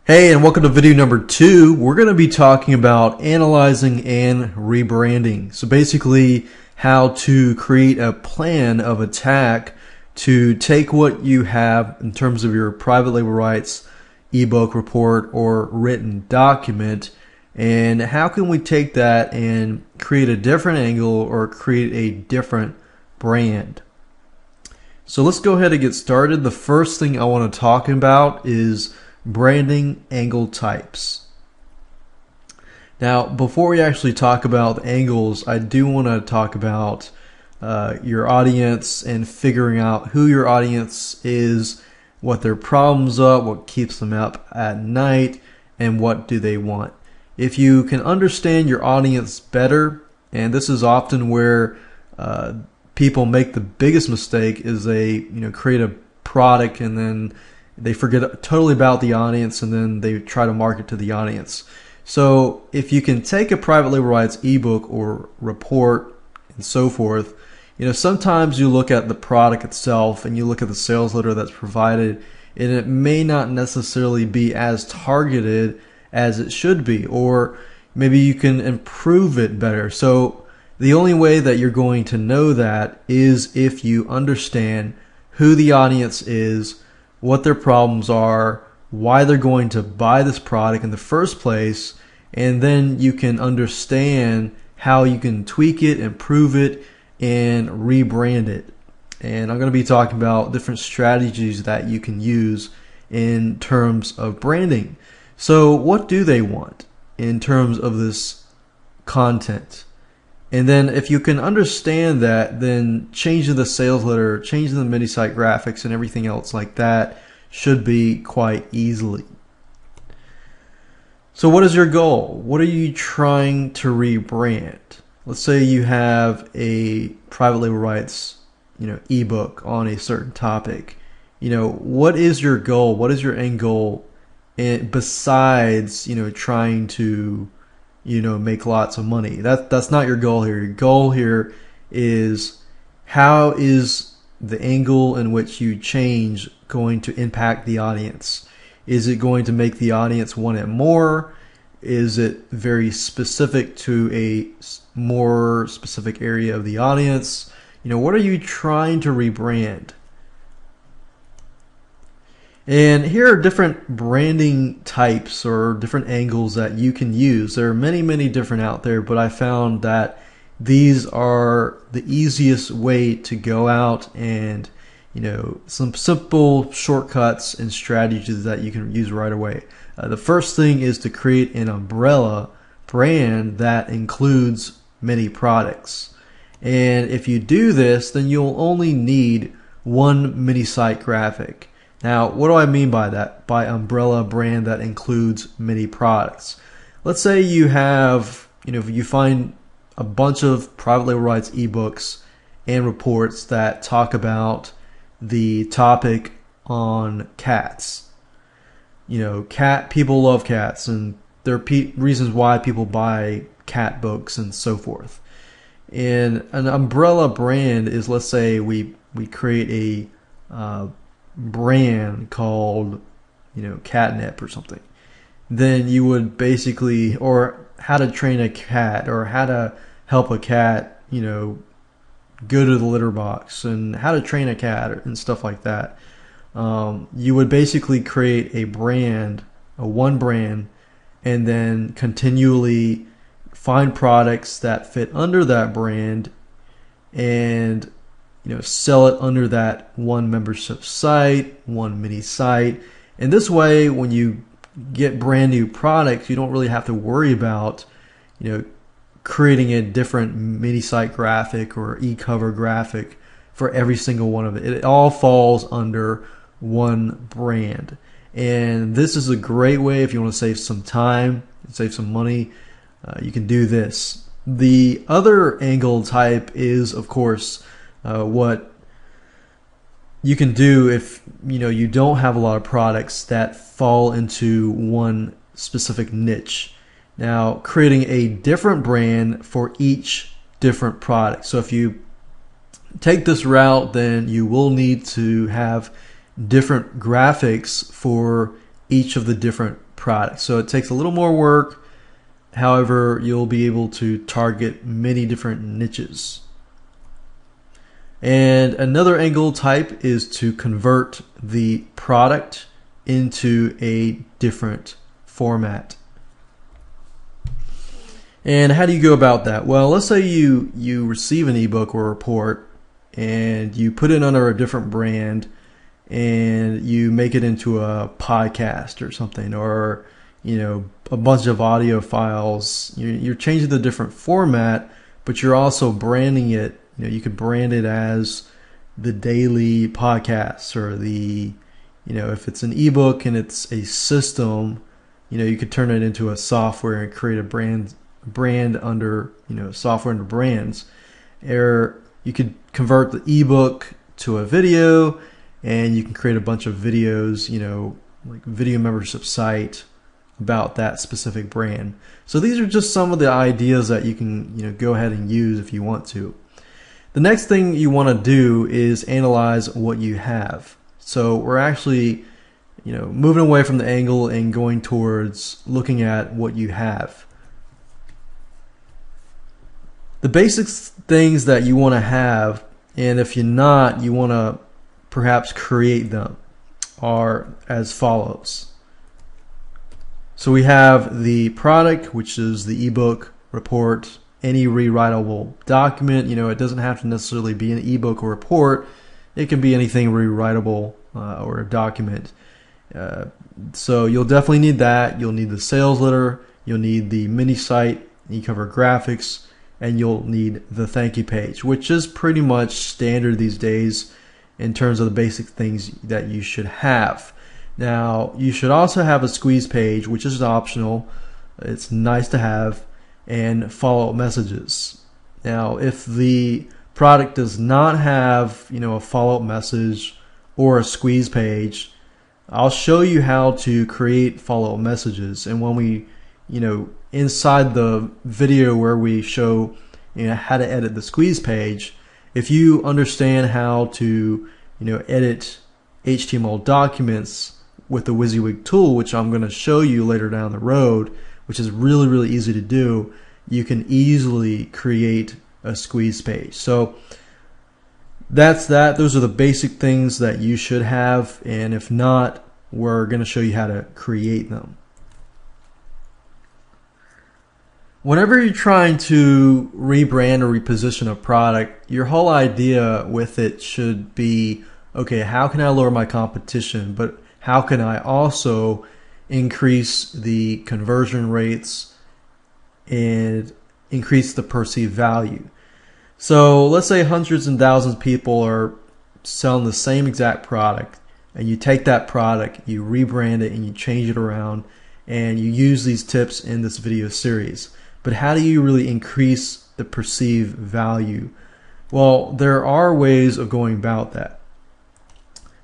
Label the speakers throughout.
Speaker 1: Hey, and welcome to video number 2. We're going to be talking about analyzing and rebranding. So basically how to create a plan of attack to take what you have in terms of your private label rights, ebook, report, or written document, and how can we take that and create a different angle or create a different brand. So let's go ahead and get started. The first thing I want to talk about is branding angle types. Now, before we actually talk about angles, I do want to talk about your audience and figuring out who your audience is, what their problems are, what keeps them up at night, and what do they want. If you can understand your audience better, and this is often where people make the biggest mistake, is they create a product and then they forget totally about the audience, and then they try to market to the audience. So if you can take a private label rights ebook or report and so forth, sometimes you look at the product itself and you look at the sales letter that's provided, and it may not necessarily be as targeted as it should be, or maybe you can improve it better. So the only way that you're going to know that is if you understand who the audience is, what their problems are, why they're going to buy this product in the first place, and then you can understand how you can tweak it, improve it, and rebrand it. And I'm going to be talking about different strategies that you can use in terms of branding. So what do they want in terms of this content? And then if you can understand that, then changing the sales letter, changing the mini site graphics and everything else like that should be quite easily. So what is your goal? What are you trying to rebrand? Let's say you have a private label rights, ebook on a certain topic. What is your goal? What is your end goal? And besides, trying to make lots of money. That's not your goal here. Your goal here is, how is the angle in which you change going to impact the audience? Is it going to make the audience want it more? Is it very specific to a more specific area of the audience? What are you trying to rebrand? And here are different branding types or different angles that you can use. There are many different out there, but I found that these are the easiest way to go out and some simple shortcuts and strategies that you can use right away. The first thing is to create an umbrella brand that includes many products. And if you do this, then you'll only need one mini site graphic. Now, what do I mean by that? By umbrella brand that includes many products. Let's say you have, you find a bunch of private label rights ebooks and reports that talk about the topic on cats. People love cats, and there are reasons why people buy cat books and so forth. And an umbrella brand is, let's say we create a brand called catnip or something. Then you would basically, or how to train a cat, or how to help a cat go to the litter box, and how to train a cat and stuff like that. You would basically create a brand, one brand, and then continually find products that fit under that brand and sell it under that one membership site, one mini site. And this way, when you get brand new products, you don't really have to worry about creating a different mini site graphic or e-cover graphic for every single one of it. It all falls under one brand. And this is a great way if you want to save some time, save some money. You can do this. The other angle type is, of course, what you can do if you don't have a lot of products that fall into one specific niche. Now, creating a different brand for each different product. So if you take this route, then you will need to have different graphics for each of the different product. So it takes a little more work. However, you'll be able to target many different niches. And another angle type is to convert the product into a different format. And how do you go about that? Well, let's say you receive an ebook or report and you put it under a different brand and you make it into a podcast or something, or a bunch of audio files. You're changing the different format, but you're also branding it. You could brand it as the daily podcast, or if it's an ebook and it's a system, you could turn it into a software and create a brand under, software under brands. Or you could convert the ebook to a video, and you can create a bunch of videos, like video membership site about that specific brand. So these are just some of the ideas that you can, go ahead and use if you want to. The next thing you want to do is analyze what you have. So we're actually, moving away from the angle and going towards looking at what you have. The basic things that you want to have, and if you're not, you want to perhaps create them, are as follows. So we have the product, which is the ebook, report, any rewritable document. It doesn't have to necessarily be an ebook or report. It can be anything rewritable or a document. So you'll definitely need that. You'll need the sales letter. You'll need the mini site. You cover graphics, and you'll need the thank you page, which is pretty much standard these days in terms of the basic things that you should have. Now, you should also have a squeeze page, which is optional. It's nice to have, and follow-up messages. Now, if the product does not have, a follow-up message or a squeeze page, I'll show you how to create follow-up messages. And when we, inside the video where we show, how to edit the squeeze page, if you understand how to, edit HTML documents with the WYSIWYG tool, which I'm going to show you later down the road, which is really, really easy to do, you can easily create a squeeze page. So that's that. Those are the basic things that you should have, and if not, we're going to show you how to create them. Whenever you're trying to rebrand or reposition a product, your whole idea with it should be, okay, how can I lower my competition, but how can I also increase the conversion rates and increase the perceived value? So let's say hundreds and thousands of people are selling the same exact product, and you take that product, you rebrand it, and you change it around, and you use these tips in this video series. But how do you really increase the perceived value? Well, there are ways of going about that.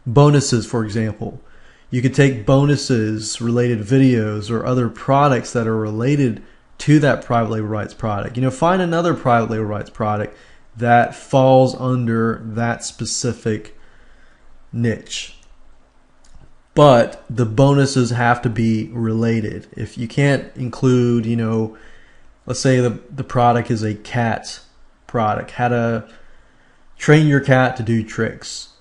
Speaker 1: Bonuses, for example. You could take bonuses, related videos, or other products that are related to that private label rights product. Find another private label rights product that falls under that specific niche. But the bonuses have to be related. If you can't include, let's say the product is a cat product, how to train your cat to do tricks.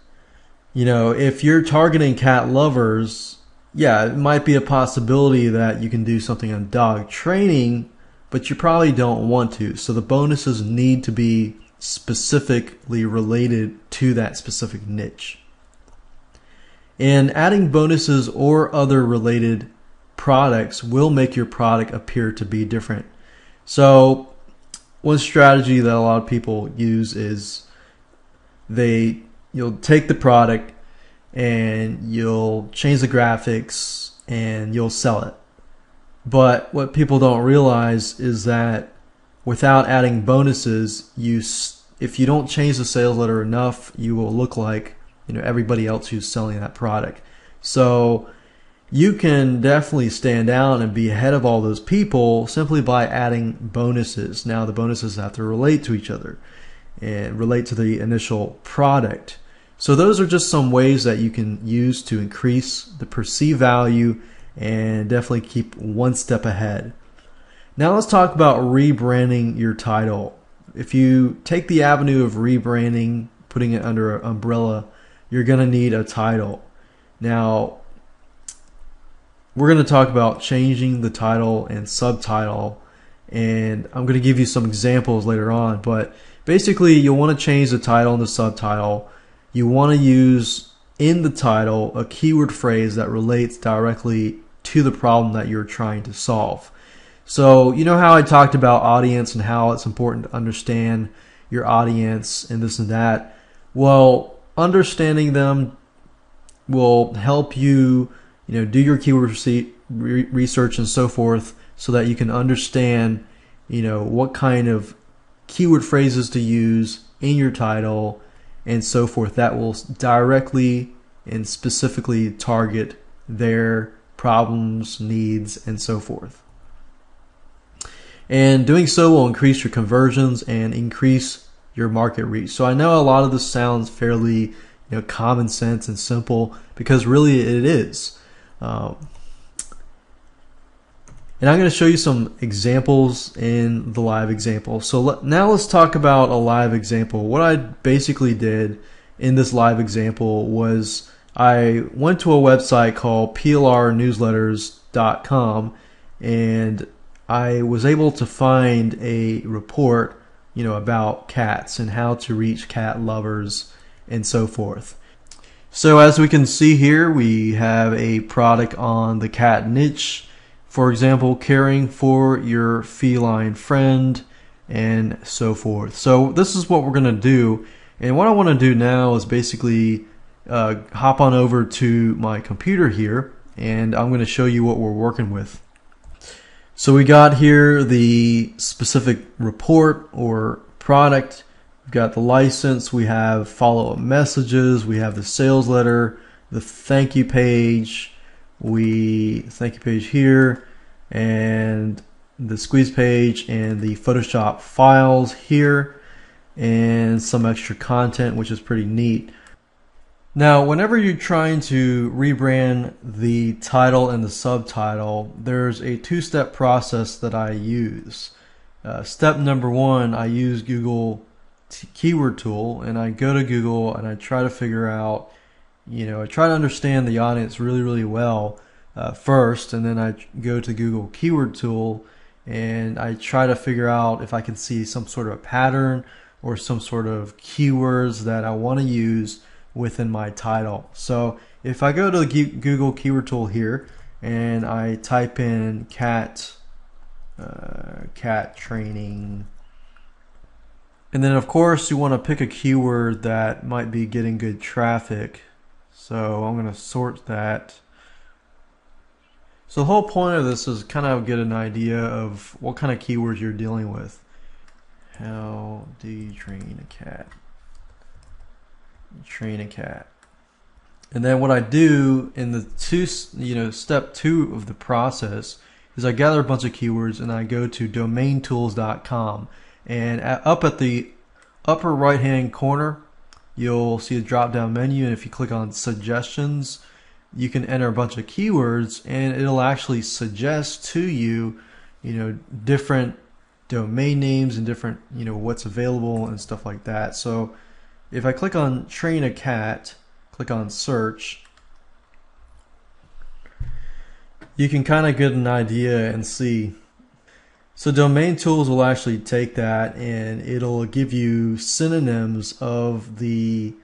Speaker 1: If you're targeting cat lovers, yeah, it might be a possibility that you can do something on dog training, but you probably don't want to. So the bonuses need to be specifically related to that specific niche. And adding bonuses or other related products will make your product appear to be different. So one strategy that a lot of people use is you'll take the product and you'll change the graphics and you'll sell it. But what people don't realize is that without adding bonuses, if you don't change the sales letter enough, you will look like everybody else who's selling that product. So you can definitely stand out and be ahead of all those people simply by adding bonuses. Now the bonuses have to relate to each other and relate to the initial product. So those are just some ways that you can use to increase the perceived value and definitely keep one step ahead. Now let's talk about rebranding your title. If you take the avenue of rebranding, putting it under an umbrella, you're going to need a title. Now, we're going to talk about changing the title and subtitle, and I'm going to give you some examples later on, but basically you'll want to change the title and the subtitle. You want to use in the title a keyword phrase that relates directly to the problem that you're trying to solve. So you know how I talked about audience and how it's important to understand your audience and this and that? Well, understanding them will help you, do your keyword research and so forth, so that you can understand, what kind of keyword phrases to use in your title and so forth that will directly and specifically target their problems, needs, and so forth. And doing so will increase your conversions and increase your market reach. So I know a lot of this sounds fairly common sense and simple, because really it is. And I'm going to show you some examples in the live example. So now let's talk about a live example. What I basically did in this live example was I went to a website called PLRnewsletters.com, and I was able to find a report, about cats and how to reach cat lovers and so forth. So as we can see here, we have a product on the cat niche. For example, caring for your feline friend and so forth. So this is what we're going to do. And what I want to do now is basically hop on over to my computer here, and I'm going to show you what we're working with. So we got here the specific report or product. We've got the license. We have follow-up messages. We have the sales letter, the thank you page. Thank you page here, and the squeeze page, and the Photoshop files here, and some extra content, which is pretty neat. Now, whenever you're trying to rebrand the title and the subtitle, there's a two-step process that I use. Step number one, I use Google keyword tool, and I go to Google and I try to figure out, I try to understand the audience really, really well first, and then I go to Google keyword tool and I try to figure out if I can see some sort of a pattern or some sort of keywords that I want to use within my title. So if I go to the Google keyword tool here and I type in cat training, and then of course you want to pick a keyword that might be getting good traffic. So I'm going to sort that. So the whole point of this is kind of get an idea of what kind of keywords you're dealing with. How do you train a cat? Train a cat. And then what I do in the step two of the process is I gather a bunch of keywords and I go to domaintools.com, and up at the upper right hand corner you'll see a drop down menu, and if you click on suggestions you can enter a bunch of keywords and it'll actually suggest to you different domain names and different what's available and stuff like that. So if I click on train a cat, click on search, you can kind of get an idea and see. So Domain Tools will actually take that and it'll give you synonyms of the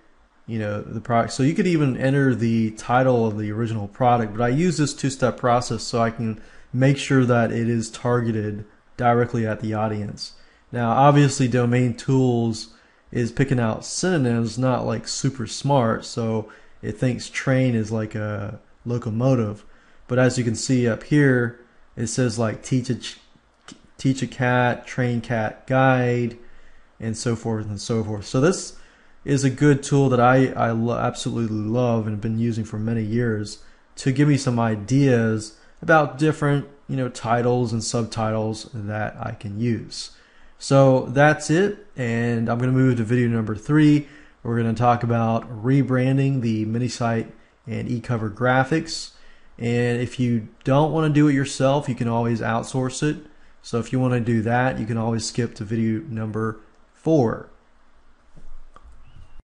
Speaker 1: the product. So you could even enter the title of the original product, but I use this two-step process so I can make sure that it is targeted directly at the audience. Now obviously Domain Tools is picking out synonyms, not like super smart, so it thinks train is like a locomotive. But as you can see up here, it says like teach a cat, train cat guide, and so forth and so forth. So this is a good tool that I absolutely love and have been using for many years to give me some ideas about different titles and subtitles that I can use. So that's it, and I'm going to move to video number 3. We're going to talk about rebranding the mini site and e-cover graphics. And if you don't want to do it yourself, you can always outsource it. So if you want to do that, you can always skip to video number 4.